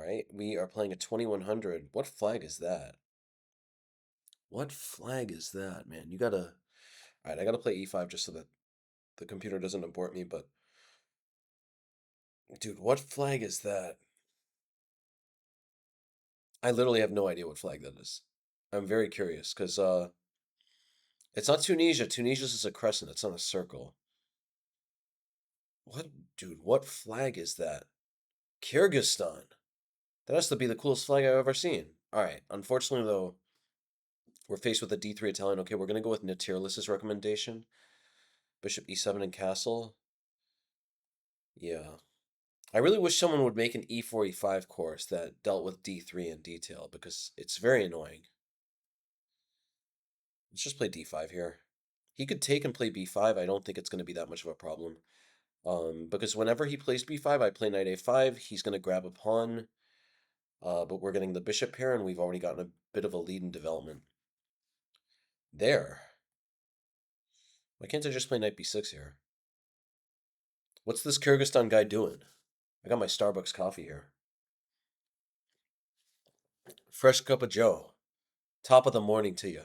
right, we are playing a 2100. What flag is that? What flag is that, man? You gotta... All right, I gotta play e5 just so that the computer doesn't abort me, but... Dude, what flag is that? I literally have no idea what flag that is. I'm very curious, because, it's not Tunisia. Tunisia's is a crescent. It's not a circle. What? Dude, what flag is that? Kyrgyzstan. That has to be the coolest flag I've ever seen. All right, unfortunately, though, we're faced with a d3 Italian. Okay, we're going to go with Natirlis's recommendation. Bishop e7 and castle. Yeah. I really wish someone would make an e4, e5 course that dealt with d3 in detail, because it's very annoying. Let's just play d5 here. He could take and play b5. I don't think it's going to be that much of a problem. Because whenever he plays b5, I play knight a5. He's going to grab a pawn. But we're getting the bishop here, and we've already gotten a bit of a lead in development. There. Why can't I just play knight b6 here? What's this Kyrgyzstan guy doing? I got my Starbucks coffee here. Fresh cup of joe. Top of the morning to you.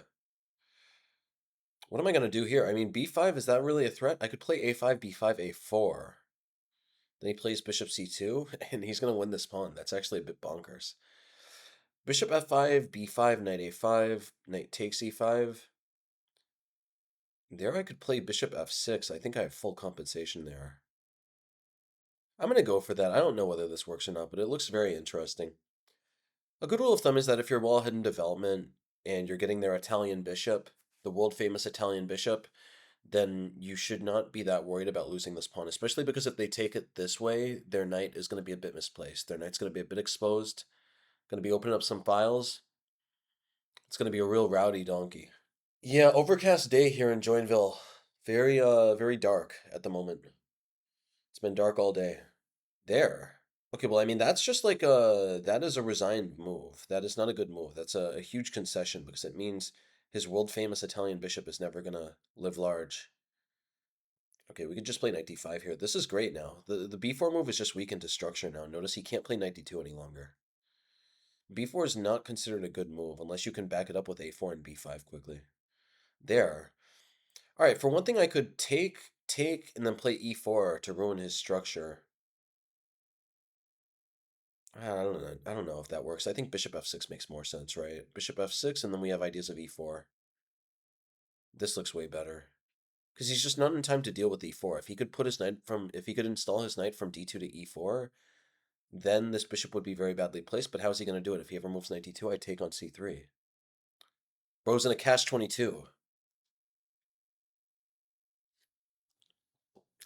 What am I going to do here? I mean, b5, is that really a threat? I could play a5, b5, a4. Then he plays bishop c2, and he's going to win this pawn. That's actually a bit bonkers. Bishop f5, b5, knight a5, knight takes e5. There I could play bishop f6. I think I have full compensation there. I'm going to go for that. I don't know whether this works or not, but it looks very interesting. A good rule of thumb is that if you're well ahead in development and you're getting their Italian bishop, the world-famous Italian bishop, then you should not be that worried about losing this pawn, especially because if they take it this way, their knight is going to be a bit misplaced. Their knight's going to be a bit exposed, going to be opening up some files. It's going to be a real rowdy donkey. Yeah, overcast day here in Joinville. Very dark at the moment. It's been dark all day. There. Okay, well, I mean, that's just like that is a resigned move. That is not a good move. That's a huge concession because it means his world-famous Italian bishop is never gonna live large. Okay, we can just play knight d5 here. This is great now. The b4 move is just weakened to structure now. Notice he can't play knight d2 any longer. b4 is not considered a good move unless you can back it up with a4 and b5 quickly. There. All right, for one thing, I could take, and then play e4 to ruin his structure. I don't know if that works. I think bishop f6 makes more sense, right? Bishop f6, and then we have ideas of e4. This looks way better. Because he's just not in time to deal with e4. If he could put his knight from, if he could install his knight from d2 to e4, then this bishop would be very badly placed. But how is he going to do it? If he ever moves knight d2, I take on c3. Bro's in a catch-22.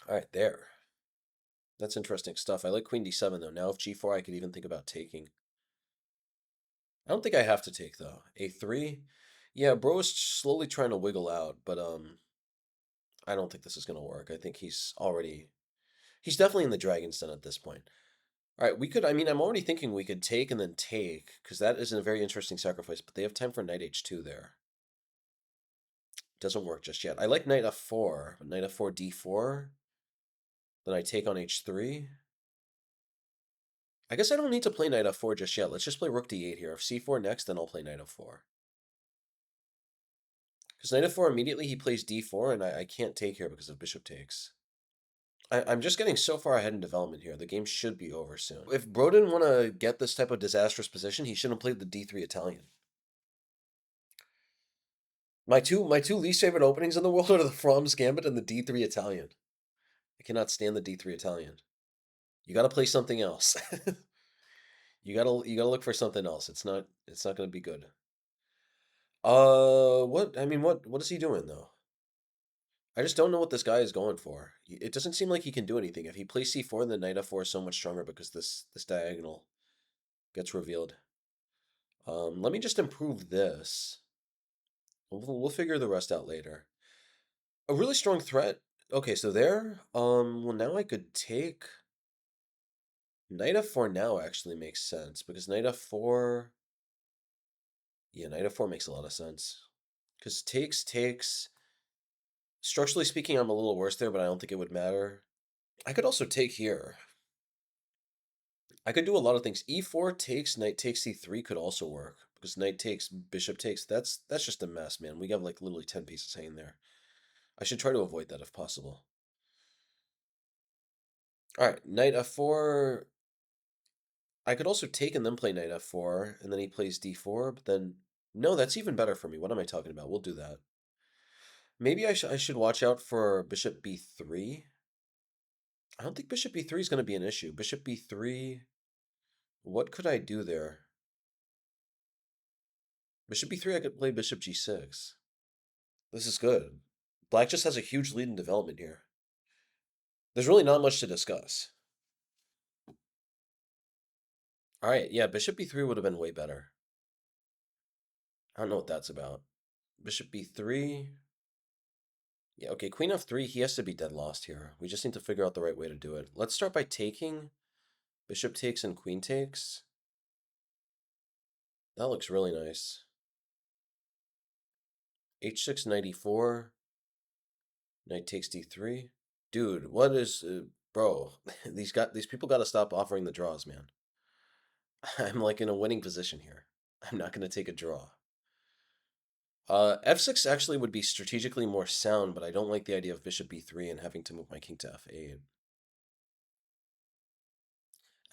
All right, there. That's interesting stuff. I like queen d7, though. Now if g4, I could even think about taking. I don't think I have to take, though. a3? Yeah, bro is slowly trying to wiggle out, but I don't think this is going to work. I think he's definitely in the Dragon's Den at this point. All right, we could, I mean, I'm already thinking we could take and then take, because that is a very interesting sacrifice, but they have time for knight h2 there. Doesn't work just yet. I like knight f4, but knight f4, d4. Then I take on h3. I guess I don't need to play knight f4 just yet. Let's just play rook d8 here. If c4 next, then I'll play knight f4. Because knight f4 immediately he plays d4, and I can't take here because of bishop takes. I'm just getting so far ahead in development here. The game should be over soon. If Bro didn't want to get this type of disastrous position, he shouldn't have played the d3 Italian. My two least favorite openings in the world are the From's Gambit and the d3 Italian. I cannot stand the d3 Italian. You got to play something else. you got to look for something else. It's not going to be good. What is he doing though? I just don't know what this guy is going for. It doesn't seem like he can do anything. If he plays c4, then knight f4 is so much stronger because this diagonal gets revealed. Let me just improve this. We'll figure the rest out later. A really strong threat. Okay, so there. Well, now I could take knight f4 now actually makes sense because knight f4. Yeah, knight f4 makes a lot of sense. Because takes. Structurally speaking, I'm a little worse there, but I don't think it would matter. I could also take here. I could do a lot of things. E4 takes, knight takes C3 could also work because knight takes, bishop takes. That's just a mess, man. We got like literally 10 pieces hanging there. I should try to avoid that if possible. All right, knight f4. I could also take and then play knight f4, and then he plays d4, but then no, that's even better for me. What am I talking about? We'll do that. Maybe I should watch out for bishop b3. I don't think bishop b3 is going to be an issue. Bishop b3, what could I do there? Bishop b3, I could play bishop g6. This is good. Black just has a huge lead in development here. There's really not much to discuss. All right, yeah, bishop b3 would have been way better. I don't know what that's about. Bishop b3. Yeah, okay, queen f3, he has to be dead lost here. We just need to figure out the right way to do it. Let's start by taking. Bishop takes and queen takes. That looks really nice. h6, knight e4. Knight takes d3. Dude, what is... bro, these people got to stop offering the draws, man. I'm like in a winning position here. I'm not going to take a draw. f6 actually would be strategically more sound, but I don't like the idea of bishop b3 and having to move my king to f8.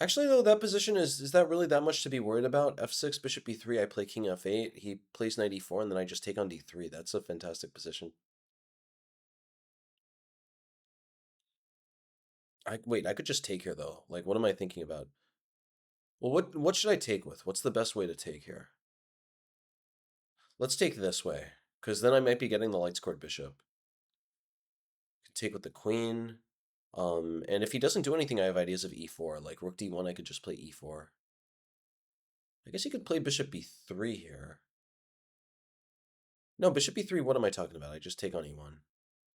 Actually, though, that position is that really that much to be worried about? f6, bishop b3, I play king f8, he plays knight e4, and then I just take on d3. That's a fantastic position. Wait, I could just take here, though. Like, what am I thinking about? Well, what should I take with? What's the best way to take here? Let's take this way, because then I might be getting the light scored bishop. Could take with the queen. And if he doesn't do anything, I have ideas of e4. Like rook d1, I could just play e4. I guess he could play bishop b3 here. No, bishop b3, what am I talking about? I just take on e1.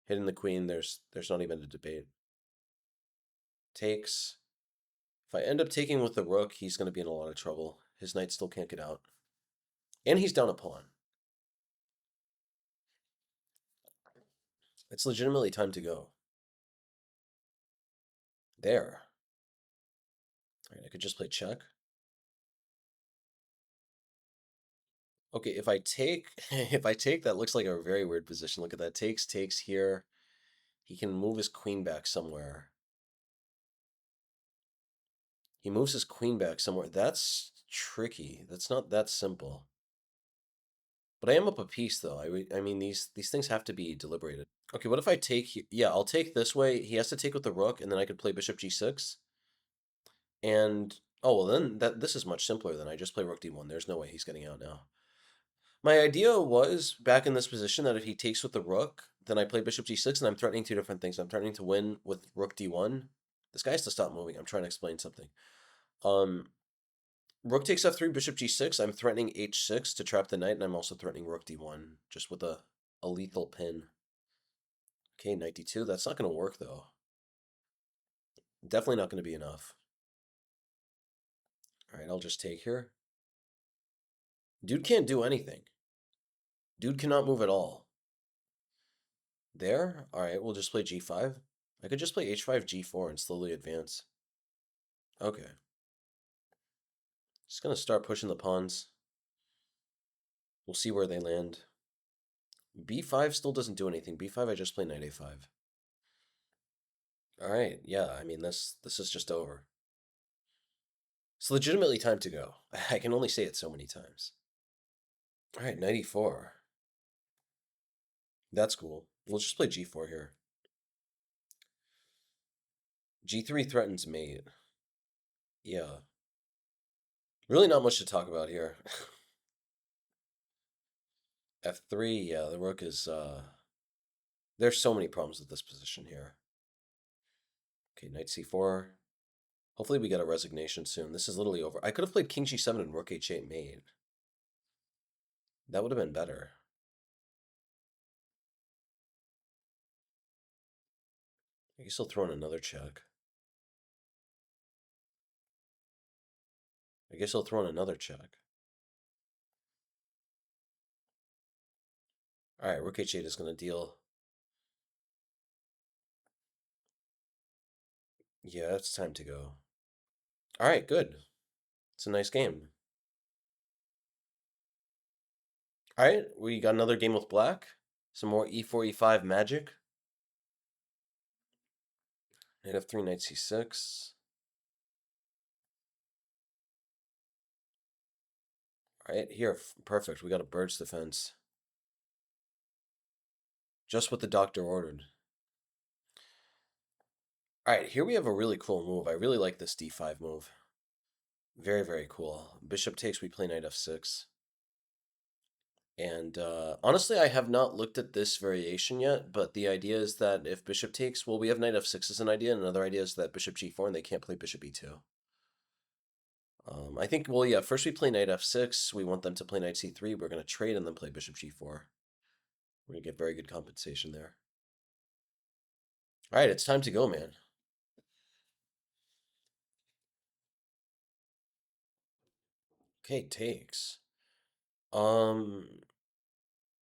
Hitting the queen, there's not even a debate. Takes. If I end up taking with the rook, he's going to be in a lot of trouble. His knight still can't get out. And he's down a pawn. It's legitimately time to go. There. All right, I could just play check. Okay, if I take, if I take, that looks like a very weird position. Look at that. Takes here. He can move his queen back somewhere. He moves his queen back somewhere. That's tricky. That's not that simple. But I am up a piece, though. I mean, these things have to be deliberated. Okay, what if I take... Yeah, I'll take this way. He has to take with the rook, and then I could play bishop g6. And... Oh, well, then this is much simpler than I just play rook d1. There's no way he's getting out now. My idea was, back in this position, that if he takes with the rook, then I play bishop g6, and I'm threatening two different things. I'm threatening to win with rook d1. This guy has to stop moving. I'm trying to explain something. Rook takes f3, bishop g6. I'm threatening h6 to trap the knight, and I'm also threatening rook d1, just with a lethal pin. Okay, knight d2. That's not going to work, though. Definitely not going to be enough. All right, I'll just take here. Dude can't do anything. Dude cannot move at all. There? All right, we'll just play g5. I could just play h5, g4, and slowly advance. Okay. Just going to start pushing the pawns. We'll see where they land. b5 still doesn't do anything. b5, I just play knight a5. All right, yeah, I mean, this is just over. It's legitimately time to go. I can only say it so many times. All right, knight e4. That's cool. We'll just play g4 here. g3 threatens mate. Yeah. Really not much to talk about here. f3, yeah, the rook is... There's so many problems with this position here. Okay, knight c4. Hopefully we get a resignation soon. This is literally over. I could have played king g7 and rook h8 mate. That would have been better. I guess I'll throw in another check. I guess I'll throw in another check. All right, rook h8 is going to deal. Yeah, it's time to go. All right, good. It's a nice game. All right, we got another game with black. Some more e4, e5 magic. Knight f3, knight c6. All right, here, perfect. We got a bird's defense. Just what the doctor ordered. All right, here we have a really cool move. I really like this d5 move. Very, very cool. Bishop takes, we play knight f6. And honestly, I have not looked at this variation yet, but the idea is that if bishop takes, well, we have knight f6 as an idea, and another idea is that bishop g4, and they can't play bishop e2. I think, well, yeah, first we play knight f6. We want them to play knight c3. We're going to trade and then play bishop g4. We're going to get very good compensation there. All right, it's time to go, man. Okay, takes.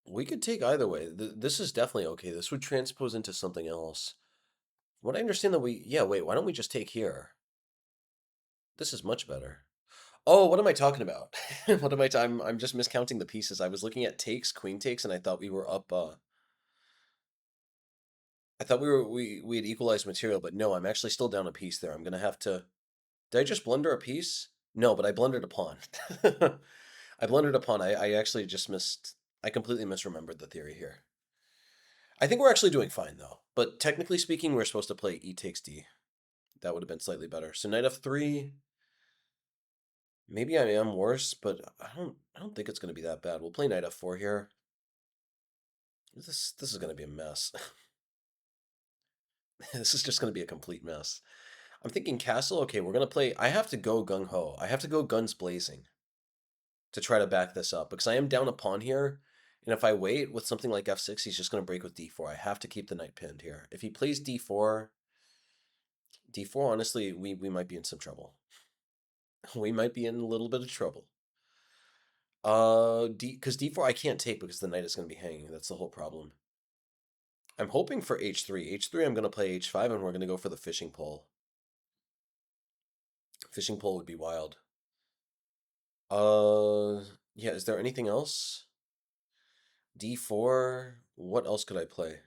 We could take either way. This is definitely okay. This would transpose into something else. What I understand that yeah, wait, why don't we just take here? This is much better. Oh, what am I talking about? What am I'm just miscounting the pieces. I was looking at takes, queen takes, and I thought we were up I thought we had equalized material, but no, I'm actually still down a piece there. I'm gonna have to. Did I just blunder a piece? No, but I blundered a pawn. I blundered a pawn. I actually just missed. I completely misremembered the theory here. I think we're actually doing fine though. But technically speaking, we're supposed to play e takes d. That would have been slightly better. So knight f3. Maybe I am worse, but I don't think it's gonna be that bad. We'll play knight f4 here. This is gonna be a mess. This is just gonna be a complete mess. I'm thinking castle. Okay, we're gonna play. I have to go gung ho. I have to go guns blazing to try to back this up because I am down a pawn here. And if I wait with something like f6, he's just gonna break with d4. I have to keep the knight pinned here. If he plays d4, honestly, we might be in some trouble. We might be in a little bit of trouble. Because d4 I can't take because the knight is gonna be hanging. That's the whole problem. I'm hoping for h3. h3 I'm gonna play h5 and we're gonna go for the fishing pole. Fishing pole would be wild. Yeah, is there anything else? d4. What else could I play?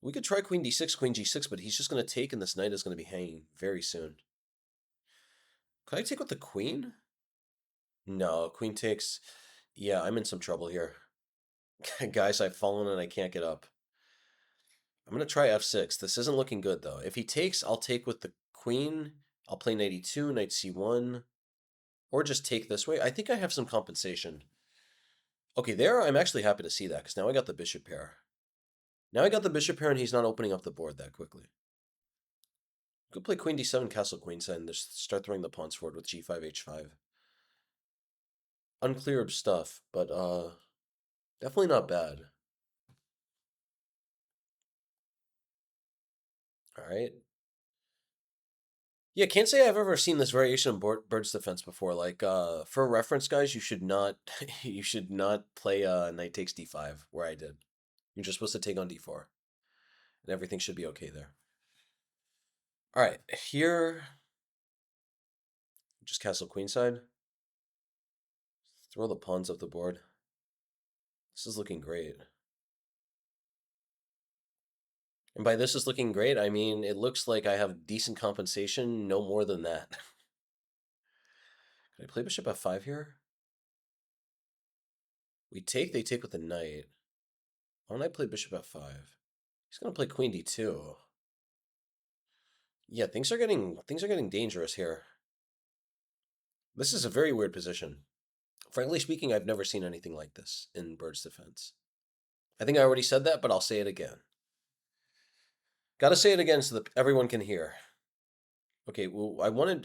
We could try queen d6, queen g6, but he's just going to take and this knight is going to be hanging very soon. Could I take with the queen? No, queen takes. Yeah, I'm in some trouble here. Guys, I've fallen and I can't get up. I'm going to try f6. This isn't looking good, though. If he takes, I'll take with the queen. I'll play knight e2, knight c1, or just take this way. I think I have some compensation. Okay, there I'm actually happy to see that, because now I got the bishop pair. Now I got the bishop pair, and he's not opening up the board that quickly. Go play queen d7, castle queenside, and just start throwing the pawns forward with g5, h5. Unclear stuff, but definitely not bad. All right. Yeah, can't say I've ever seen this variation of bird's defense before. Like, for reference, guys, you should not you should not play knight takes d5 where I did. You're just supposed to take on d4, and everything should be okay there. All right, here, just castle queenside. Throw the pawns up the board. This is looking great. And by this is looking great, I mean it looks like I have decent compensation, no more than that. Can I play bishop f5 here? We take, they take with the knight. Why don't I play bishop f5? He's gonna play queen d2. Yeah, things are getting dangerous here. This is a very weird position. Frankly speaking, I've never seen anything like this in bird's defense. I think I already said that, but I'll say it again. Gotta say it again so that everyone can hear. Okay, well,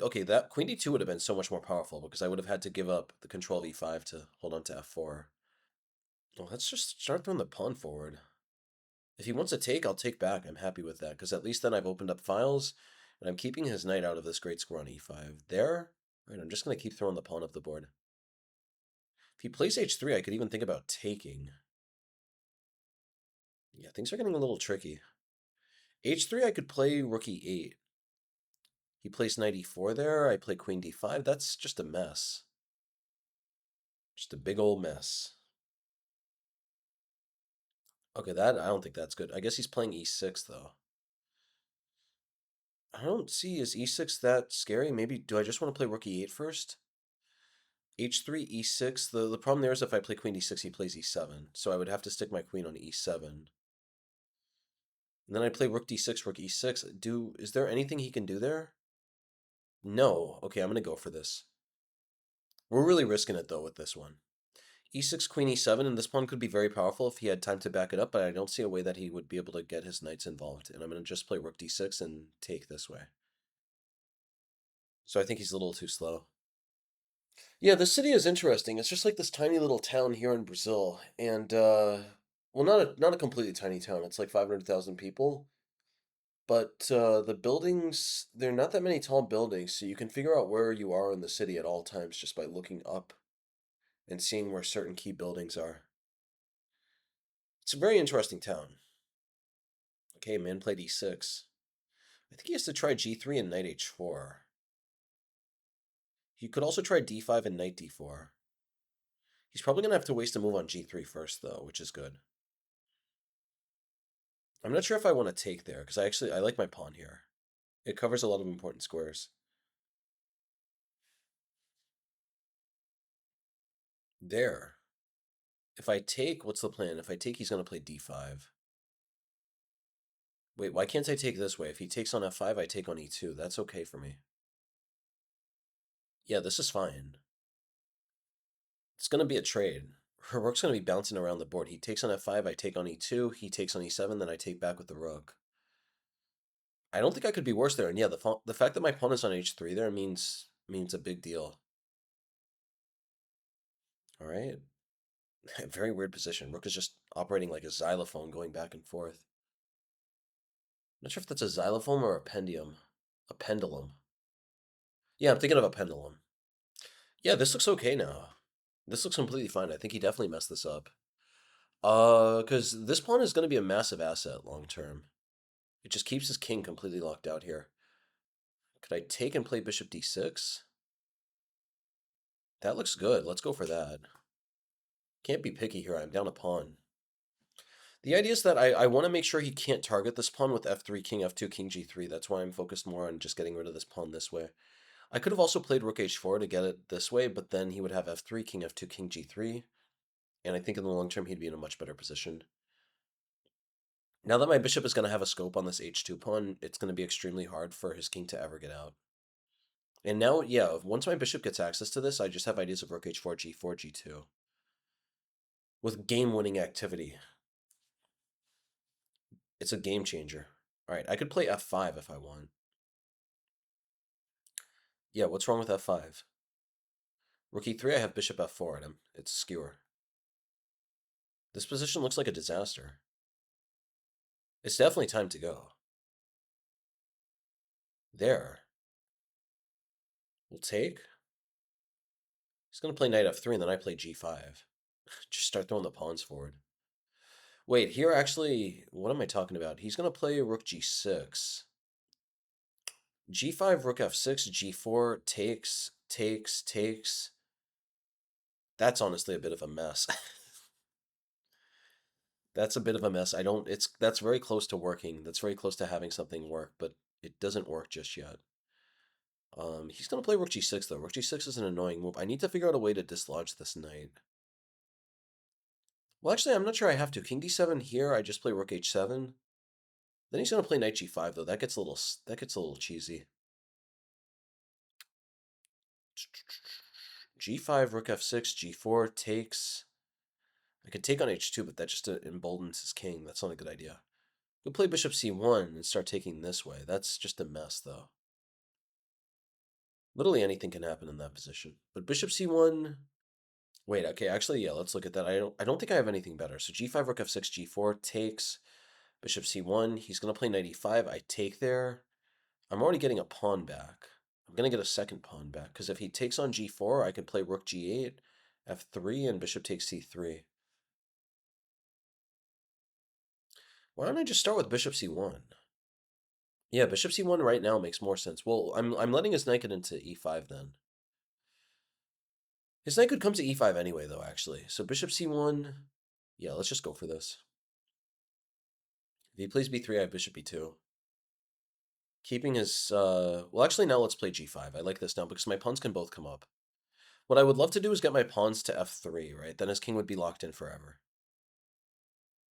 okay, that queen d2 would have been so much more powerful because I would have had to give up the control of e5 to hold on to f4. Well, let's just start throwing the pawn forward. If he wants to take, I'll take back. I'm happy with that because at least then I've opened up files and I'm keeping his knight out of this great score on e5. There, all right, I'm just going to keep throwing the pawn up the board. If he plays h3, I could even think about taking. Yeah, things are getting a little tricky. h3, I could play rook e8. He plays knight e4 there. I play queen d5. That's just a mess. Just a big old mess. Okay, that I don't think that's good. I guess he's playing e6 though. I don't see is e6 that scary. Maybe do I just want to play rook e8 first? h3, e6. The problem there is if I play queen d6, he plays e7. So I would have to stick my queen on e7. And then I play rook d6, rook e6. Is there anything he can do there? No. Okay, I'm gonna go for this. We're really risking it though with this one. E6, queen e7, and this pawn could be very powerful if he had time to back it up, but I don't see a way that he would be able to get his knights involved. And I'm gonna just play rook d6 and take this way. So I think he's a little too slow. Yeah, the city is interesting. It's just like this tiny little town here in Brazil, and well, not a completely tiny town. It's like 500,000 people, but the buildings, they're not that many tall buildings, so you can figure out where you are in the city at all times just by looking up and seeing where certain key buildings are. It's a very interesting town. Okay, man played e6. I think he has to try g3 and knight h4. He could also try d5 and knight d4. He's probably going to have to waste a move on g3 first, though, which is good. I'm not sure if I want to take there, because I like my pawn here. It covers a lot of important squares. There. If I take, what's the plan? If I take, he's going to play d5. Wait, why can't I take this way? If he takes on f5, I take on e2. That's okay for me. Yeah, this is fine. It's going to be a trade. Her rook's going to be bouncing around the board. He takes on f5, I take on e2. He takes on e7, then I take back with the rook. I don't think I could be worse there. And yeah, the fact that my pawn is on h3 there means a big deal. All right. Very weird position. Rook is just operating like a xylophone going back and forth. Not sure if that's a xylophone or a pendulum. A pendulum. Yeah, I'm thinking of a pendulum. Yeah, this looks okay now. This looks completely fine. I think he definitely messed this up. Because this pawn is going to be a massive asset long term. It just keeps his king completely locked out here. Could I take and play bishop d6? That looks good. Let's go for that. Can't be picky here. I'm down a pawn. The idea is that I want to make sure he can't target this pawn with f3, king f2, king g3. That's why I'm focused more on just getting rid of this pawn this way. I could have also played rook h4 to get it this way, but then he would have f3, king f2, king g3. And I think in the long term, he'd be in a much better position. Now that my bishop is going to have a scope on this h2 pawn, it's going to be extremely hard for his king to ever get out. And now, yeah, once my bishop gets access to this, I just have ideas of rook h4, g4, g2. With game-winning activity. It's a game changer. All right, I could play f5 if I want. Yeah, what's wrong with f5? Rook e3, I have bishop f4 at him. It's skewer. This position looks like a disaster. It's definitely time to go. There. We'll take. He's going to play knight f3, and then I play g5. Just start throwing the pawns forward. Wait, here actually, what am I talking about? He's going to play rook g6. g5, rook f6, g4, takes. That's honestly a bit of a mess. That's a bit of a mess. That's very close to working. That's very close to having something work, but it doesn't work just yet. He's going to play rook g6, though. Rook g6 is an annoying move. I need to figure out a way to dislodge this knight. Well, actually, I'm not sure I have to. King d7 here, I just play rook h7. Then he's going to play knight g5, though. That gets a little cheesy. g5, rook f6, g4, takes. I could take on h2, but that just emboldens his king. That's not a good idea. We'll play bishop c1 and start taking this way. That's just a mess, though. Literally anything can happen in that position. But bishop c1... Wait, okay, actually, yeah, let's look at that. I don't think I have anything better. So g5, rook f6, g4, takes. Bishop c1. He's going to play knight e5. I take there. I'm already getting a pawn back. I'm going to get a second pawn back, because if he takes on g4, I can play rook g8, f3, and bishop takes c3. Why don't I just start with bishop c1? Yeah, bishop c1 right now makes more sense. Well, I'm letting his knight get into e5 then. His knight could come to e5 anyway, though, actually. So bishop c1. Yeah, let's just go for this. If he plays b3, I have bishop b2. Keeping his... Well, actually, now let's play g5. I like this now because my pawns can both come up. What I would love to do is get my pawns to f3, right? Then his king would be locked in forever.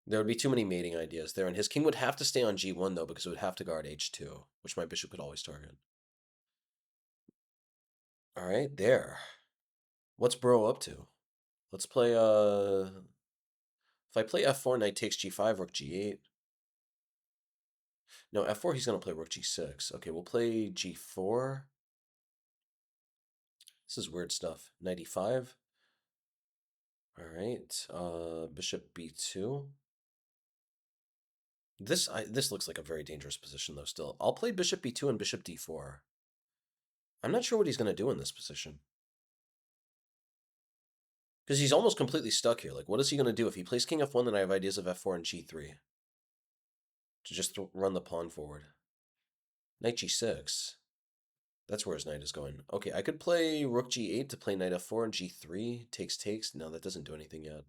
There would be too many mating ideas there, and his king would have to stay on g1, though, because it would have to guard h2, which my bishop could always target. All right, there. What's bro up to? Let's play, if I play f4, knight takes g5, rook g8. No, f4, he's going to play rook g6. Okay, we'll play g4. This is weird stuff. Knight e5. All right, bishop b2. This looks like a very dangerous position, though, still. I'll play bishop b2 and bishop d4. I'm not sure what he's going to do in this position. Because he's almost completely stuck here. Like, what is he going to do? If he plays king f1, then I have ideas of f4 and g3. To just run the pawn forward. Knight g6. That's where his knight is going. Okay, I could play rook g8 to play knight f4 and g3. Takes. No, that doesn't do anything yet.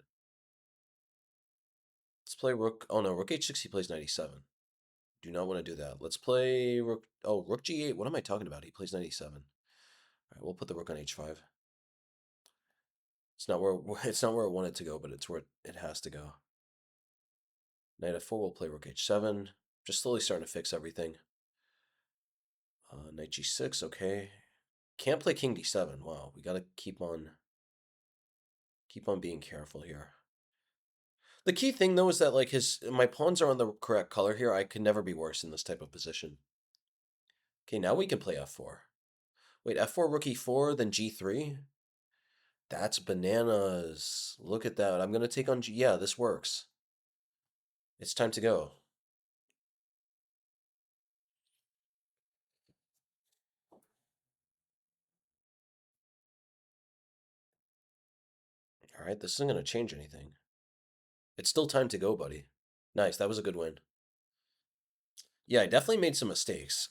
Let's play rook... Oh, no, rook h6, he plays knight e7. Do not want to do that. Let's play rook... Oh, rook g8. What am I talking about? He plays knight e7. All right, we'll put the rook on h5. It's not where I want it to go, but it's where it has to go. Knight f4, we'll play rook h7. Just slowly starting to fix everything. Knight g6, okay. Can't play king d7. Wow, we gotta keep on being careful here. The key thing though is that like my pawns are on the correct color here. I could never be worse in this type of position. Okay, now we can play f4. Wait, f4, rook e4, then g3? That's bananas. Look at that. I'm gonna take on yeah, this works. It's time to go. All right, this isn't gonna change anything. It's still time to go, buddy. Nice, that was a good win. Yeah, I definitely made some mistakes.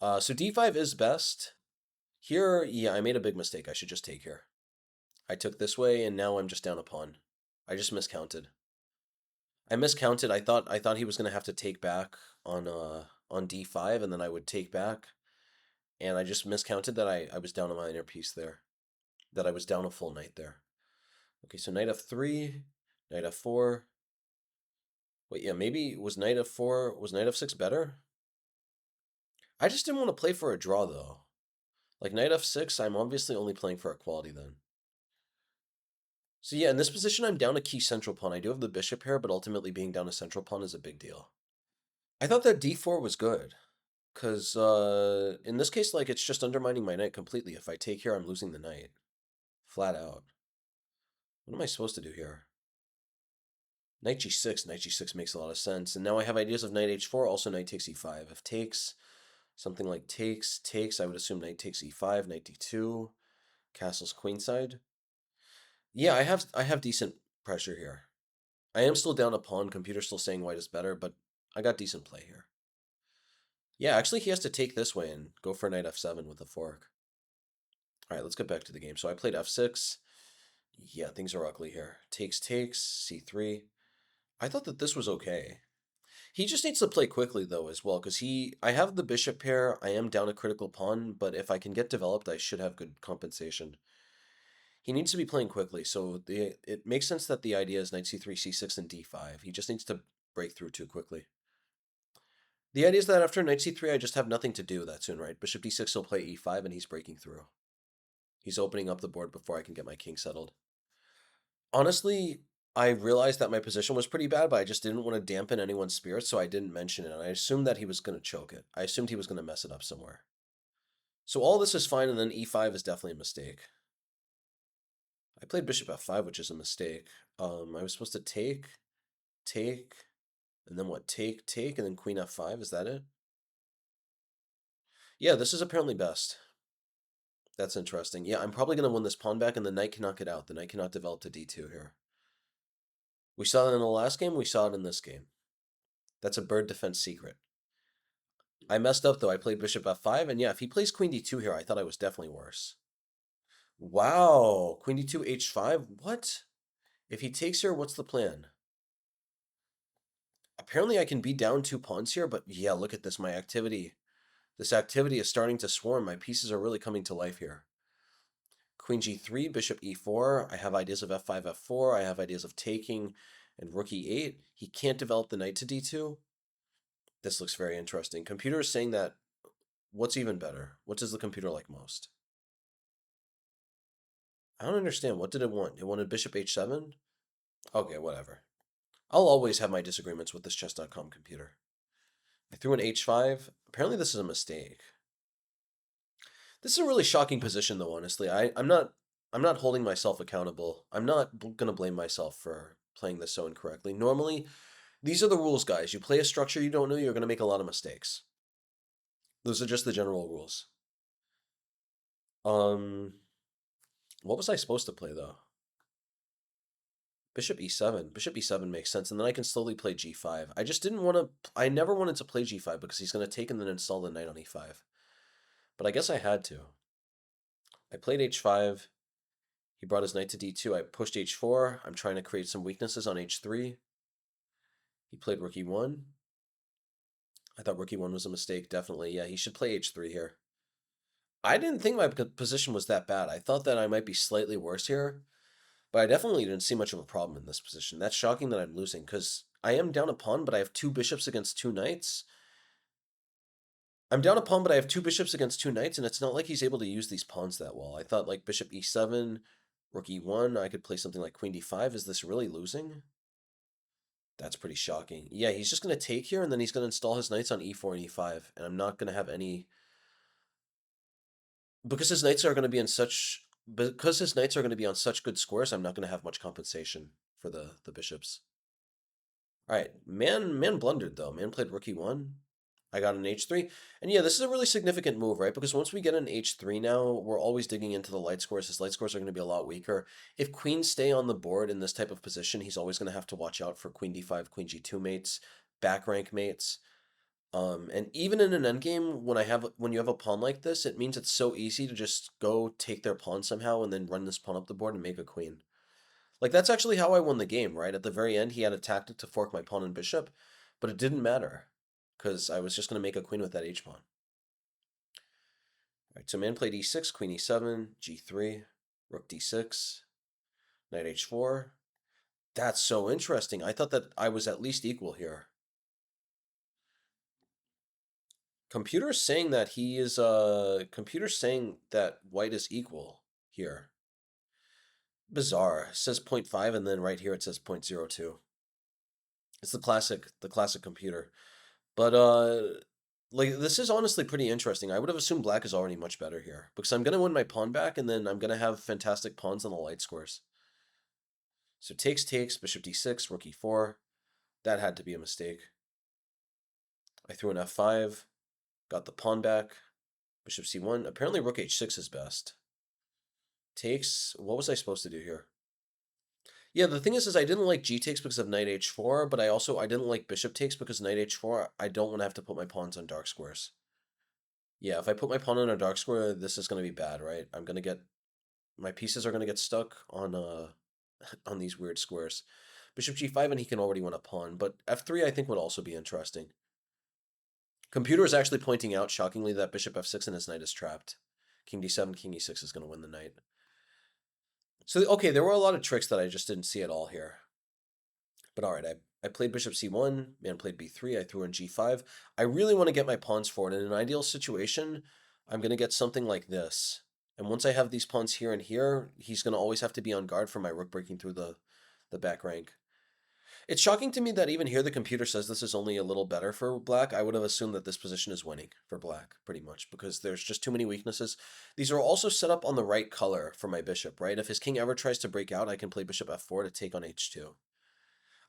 So d5 is best. Here, yeah, I made a big mistake. I should just take here. I took this way, and now I'm just down a pawn. I just miscounted. I miscounted. I thought he was gonna have to take back on d5, and then I would take back. And I just miscounted that I was down a minor piece there. That I was down a full knight there. Okay, so knight f3, knight f4. Wait, yeah, maybe was knight f4, was knight f6 better? I just didn't want to play for a draw, though. Like, knight f6, I'm obviously only playing for equality then. So yeah, in this position, I'm down a key central pawn. I do have the bishop here, but ultimately being down a central pawn is a big deal. I thought that d4 was good. Because in this case, like, it's just undermining my knight completely. If I take here, I'm losing the knight. Flat out. What am I supposed to do here? Knight g6. Knight g6 makes a lot of sense. And now I have ideas of knight h4, also knight takes e5. If takes, something like takes, I would assume knight takes e5, knight d2, castle's queenside. Yeah, I have decent pressure here. I am still down a pawn. Computer's still saying white is better, but I got decent play here. Yeah, actually he has to take this way and go for knight f7 with a fork. All right, let's get back to the game. So I played f6. Yeah, things are ugly here. Takes, c3. I thought that this was okay. He just needs to play quickly, though, as well, because I have the bishop pair. I am down a critical pawn, but if I can get developed, I should have good compensation. He needs to be playing quickly, so it makes sense that the idea is knight c3, c6, and d5. He just needs to break through too quickly. The idea is that after knight c3, I just have nothing to do that soon, right? Bishop d6 will play e5, and he's breaking through. He's opening up the board before I can get my king settled. Honestly, I realized that my position was pretty bad, but I just didn't want to dampen anyone's spirits, so I didn't mention it. And I assumed that he was going to choke it. I assumed he was going to mess it up somewhere. So all this is fine, and then e5 is definitely a mistake. I played bishop f5, which is a mistake. I was supposed to take, and then what? Take, and then queen f5. Is that it? Yeah, this is apparently best. That's interesting. Yeah, I'm probably going to win this pawn back, and the knight cannot get out. The knight cannot develop to d2 here. We saw that in the last game. We saw it in this game. That's a bird defense secret. I messed up though. I played bishop f5, and yeah, if he plays queen d2 here, I thought I was definitely worse. Wow, queen d2 h5? What? If he takes here, what's the plan? Apparently I can be down 2 pawns here, but yeah, look at this, my activity. This activity is starting to swarm. My pieces are really coming to life here. Queen g3, bishop e4. I have ideas of f5, f4. I have ideas of taking and rook e8. He can't develop the knight to d2. This looks very interesting. Computer is saying that, what's even better? What does the computer like most? I don't understand. What did it want? It wanted bishop h7? Okay, whatever. I'll always have my disagreements with this chess.com computer. I threw an h5. Apparently this is a mistake. This is a really shocking position though, honestly. I'm not holding myself accountable. I'm not gonna blame myself for playing this so incorrectly. Normally, these are the rules, guys. You play a structure you don't know, you're gonna make a lot of mistakes. Those are just the general rules. Um, what was I supposed to play though? Bishop e7. Bishop e7 makes sense, and then I can slowly play g5. I just didn't want to. I never wanted to play g5 because he's going to take and then install the knight on e5. But I guess I had to. I played h5. He brought his knight to d2. I pushed h4. I'm trying to create some weaknesses on h3. He played rook e1. I thought rook e1 was a mistake, definitely. Yeah, he should play h3 here. I didn't think my position was that bad. I thought that I might be slightly worse here. But I definitely didn't see much of a problem in this position. That's shocking that I'm losing, because I am down a pawn, but I have 2 bishops against 2 knights. I'm down a pawn, but I have 2 bishops against 2 knights, and it's not like he's able to use these pawns that well. I thought like bishop e7, rook e1, I could play something like queen d5. Is this really losing? That's pretty shocking. Yeah, he's just going to take here, and then he's going to install his knights on e4 and e5, and I'm not going to have any... Because his knights are going to be in such... Because his knights are going to be on such good squares, I'm not going to have much compensation for the bishops. All right, man blundered though. Man played rook e1. I got an h3. And yeah, this is a really significant move, right? Because once we get an h3 now, we're always digging into the light scores. His light scores are going to be a lot weaker. If queens stay on the board in this type of position, he's always going to have to watch out for queen d5, queen g2 mates, back rank mates. And even in an endgame, when you have a pawn like this, it means it's so easy to just go take their pawn somehow and then run this pawn up the board and make a queen. Like, that's actually how I won the game, right? At the very end, he had a tactic to fork my pawn and bishop, but it didn't matter, because I was just going to make a queen with that h-pawn. All right, so man played e6, queen e7, g3, rook d6, knight h4. That's so interesting. I thought that I was at least equal here. Computer's saying that computer's saying that white is equal here. Bizarre. It says 0.5, and then right here it says 0.02. It's the classic computer. But like, this is honestly pretty interesting. I would have assumed black is already much better here, because I'm gonna win my pawn back, and then I'm gonna have fantastic pawns on the light squares. So takes, bishop d6, rook e4. That had to be a mistake. I threw an f5, got the pawn back, bishop c1. Apparently rook h6 is best. Takes. What was I supposed to do here? Yeah, the thing is I didn't like g takes because of knight h4, but I didn't like bishop takes because knight h4, I don't want to have to put my pawns on dark squares. Yeah, if I put my pawn on a dark square, this is going to be bad, right? My pieces are going to get stuck on on these weird squares. Bishop g5, and he can already win a pawn, but f3 I think would also be interesting. Computer is actually pointing out, shockingly, that bishop f6 and his knight is trapped. King d7, king e6 is going to win the knight. So, okay, there were a lot of tricks that I just didn't see at all here. But all right, I played bishop c1, man played b3, I threw in g5. I really want to get my pawns forward. In an ideal situation, I'm going to get something like this. And once I have these pawns here and here, he's going to always have to be on guard for my rook breaking through the back rank. It's shocking to me that even here the computer says this is only a little better for black. I would have assumed that this position is winning for black, pretty much, because there's just too many weaknesses. These are also set up on the right color for my bishop, right? If his king ever tries to break out, I can play bishop f4 to take on h2.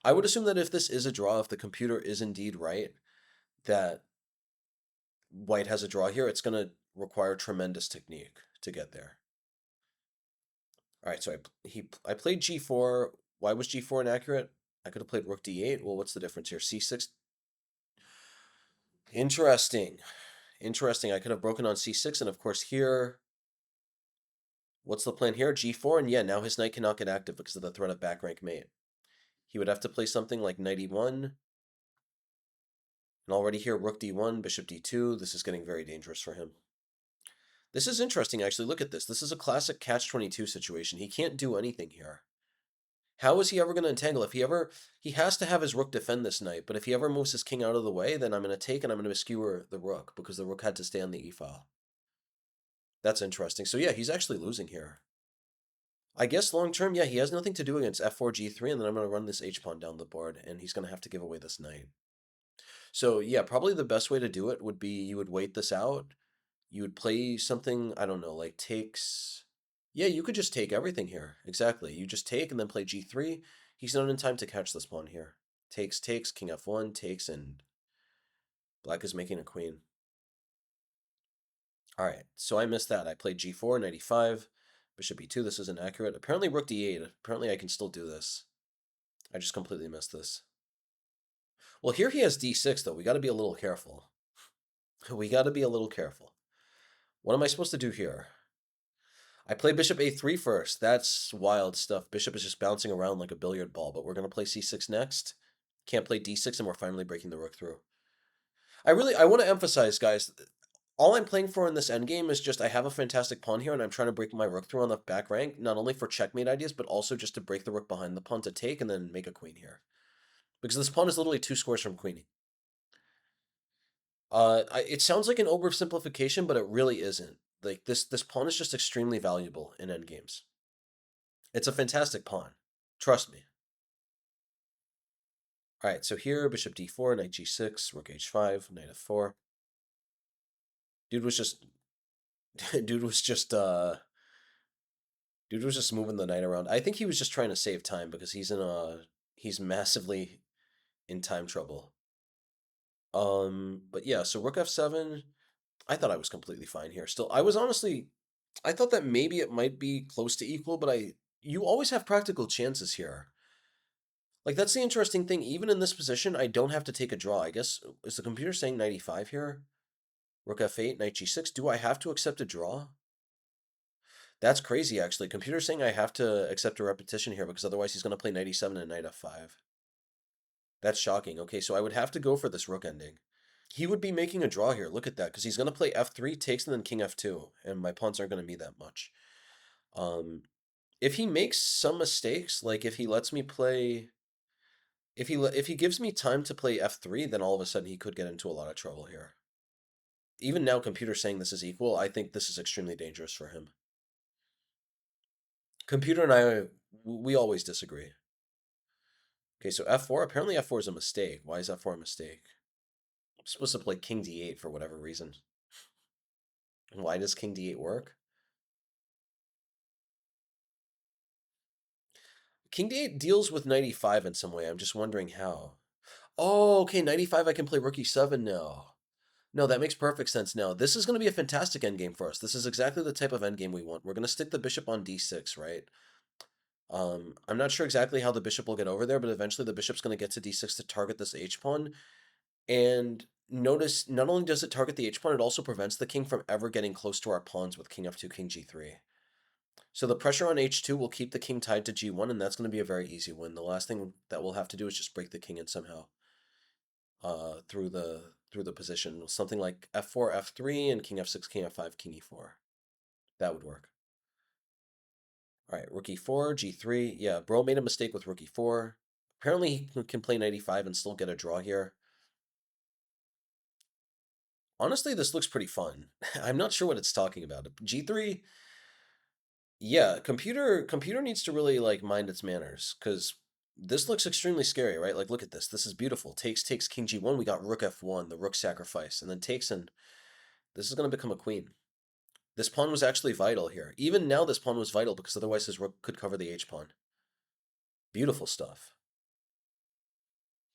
I would assume that if this is a draw, if the computer is indeed right, that white has a draw here, it's going to require tremendous technique to get there. All right, so I played g4. Why was g4 inaccurate? I could have played rook d8. Well, what's the difference here? c6. Interesting. Interesting. I could have broken on c6, and of course here, what's the plan here? g4, and yeah, now his knight cannot get active because of the threat of back rank mate. He would have to play something like knight e1, and already here, rook d1, bishop d2. This is getting very dangerous for him. This is interesting, actually. Look at this. This is a classic catch-22 situation. He can't do anything here. How is he ever going to entangle? He has to have his rook defend this knight, but if he ever moves his king out of the way, then I'm going to take and I'm going to skewer the rook because the rook had to stay on the e-file. That's interesting. So yeah, he's actually losing here. I guess long term, yeah, he has nothing to do against f4, g3, and then I'm going to run this h-pawn down the board, and he's going to have to give away this knight. So yeah, probably the best way to do it would be you would wait this out. You would play something, I don't know, like takes... Yeah, you could just take everything here. Exactly. You just take and then play g3. He's not in time to catch this pawn here. Takes, takes, king f1, takes, and black is making a queen. All right, so I missed that. I played g4, knight e5, bishop e2. This is inaccurate. Apparently rook d8. Apparently I can still do this. I just completely missed this. Well, here he has d6, though. We got to be a little careful. We got to be a little careful. What am I supposed to do here? I play bishop a3 first. That's wild stuff. Bishop is just bouncing around like a billiard ball, but we're going to play c6 next. Can't play d6, and we're finally breaking the rook through. I want to emphasize, guys, all I'm playing for in this endgame is just I have a fantastic pawn here, and I'm trying to break my rook through on the back rank, not only for checkmate ideas, but also just to break the rook behind the pawn to take and then make a queen here. Because this pawn is literally 2 squares from queening. It sounds like an oversimplification, but it really isn't. Like this pawn is just extremely valuable in endgames. It's a fantastic pawn. Trust me. All right, so here, bishop d4, knight g6, rook h5, knight f4. Dude was just moving the knight around. I think he was just trying to save time because he's massively in time trouble. But yeah, so rook f7. I thought I was completely fine here. Still, I thought that maybe it might be close to equal, but you always have practical chances here. Like, that's the interesting thing. Even in this position, I don't have to take a draw. I guess, is the computer saying knight e5 here? Rook f8, knight g6. Do I have to accept a draw? That's crazy, actually. Computer's saying I have to accept a repetition here because otherwise he's going to play knight e7 and knight f5. That's shocking. Okay, so I would have to go for this rook ending. He would be making a draw here. Look at that, because he's going to play f3, takes, and then king f2, and my pawns aren't going to be that much. If he makes some mistakes, like if he lets me play... If he gives me time to play f3, then all of a sudden he could get into a lot of trouble here. Even now, computer saying this is equal, I think this is extremely dangerous for him. Computer and I, we always disagree. Okay, so f4, apparently f4 is a mistake. Why is f4 a mistake? I'm supposed to play king d8 for whatever reason. Why does king d8 work? King d8 deals with knight e5 in some way. I'm just wondering how. Oh, okay, knight e5, I can play rook e7 now. No, that makes perfect sense now. This is going to be a fantastic endgame for us. This is exactly the type of endgame we want. We're going to stick the bishop on d6, right? I'm not sure exactly how the bishop will get over there, but eventually the bishop's going to get to d6 to target this h-pawn. And notice, not only does it target the h-pawn, it also prevents the king from ever getting close to our pawns with king f2, king g3. So the pressure on h2 will keep the king tied to g1, and that's going to be a very easy win. The last thing that we'll have to do is just break the king in somehow through the position. Something like f4, f3, and king f6, king f5, king e4. That would work. All right, rook e4, g3. Yeah, bro made a mistake with rook e4. Apparently he can play knight e5 and still get a draw here. Honestly, this looks pretty fun. I'm not sure what it's talking about. G3, yeah, computer needs to really like mind its manners because this looks extremely scary, right? Like, look at this. This is beautiful. Takes king g1. We got rook f1, the rook sacrifice, and then takes, and this is going to become a queen. This pawn was actually vital here. Even now, this pawn was vital because otherwise his rook could cover the h-pawn. Beautiful stuff.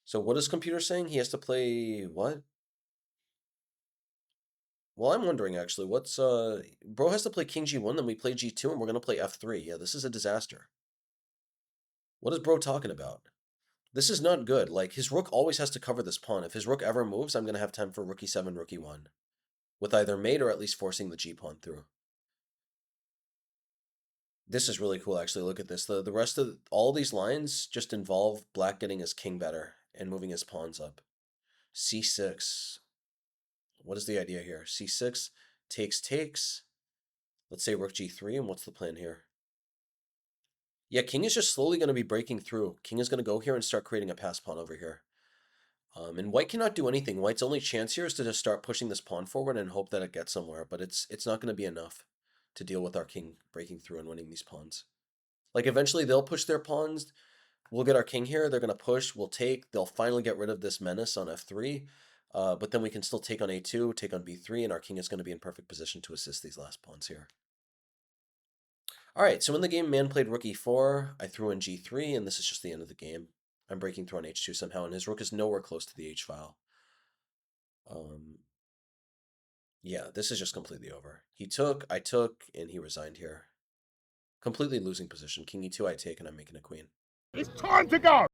So what is computer saying? He has to play what? Well, I'm wondering actually, bro has to play king g1, then we play g2, and we're going to play f3. Yeah, this is a disaster. What is bro talking about? This is not good. Like, his rook always has to cover this pawn. If his rook ever moves, I'm going to have time for rook e7, rook e1. With either mate or at least forcing the g-pawn through. This is really cool, actually. Look at this. The rest of all these lines just involve black getting his king better and moving his pawns up. c6. What is the idea here? c6 takes. Let's say rook g3, and what's the plan here? Yeah, king is just slowly going to be breaking through. King is going to go here and start creating a pass pawn over here. And white cannot do anything. White's only chance here is to just start pushing this pawn forward and hope that it gets somewhere, but it's not going to be enough to deal with our king breaking through and winning these pawns. Like, eventually they'll push their pawns. We'll get our king here. They're going to push. We'll take. They'll finally get rid of this menace on f3. But then we can still take on a2, take on b3, and our king is going to be in perfect position to assist these last pawns here. All right, so in the game, man played rook e4. I threw in g3, and this is just the end of the game. I'm breaking through on h2 somehow, and his rook is nowhere close to the h-file. Yeah, this is just completely over. He took, I took, and he resigned here. Completely losing position. King e2, I take, and I'm making a queen. It's time to go!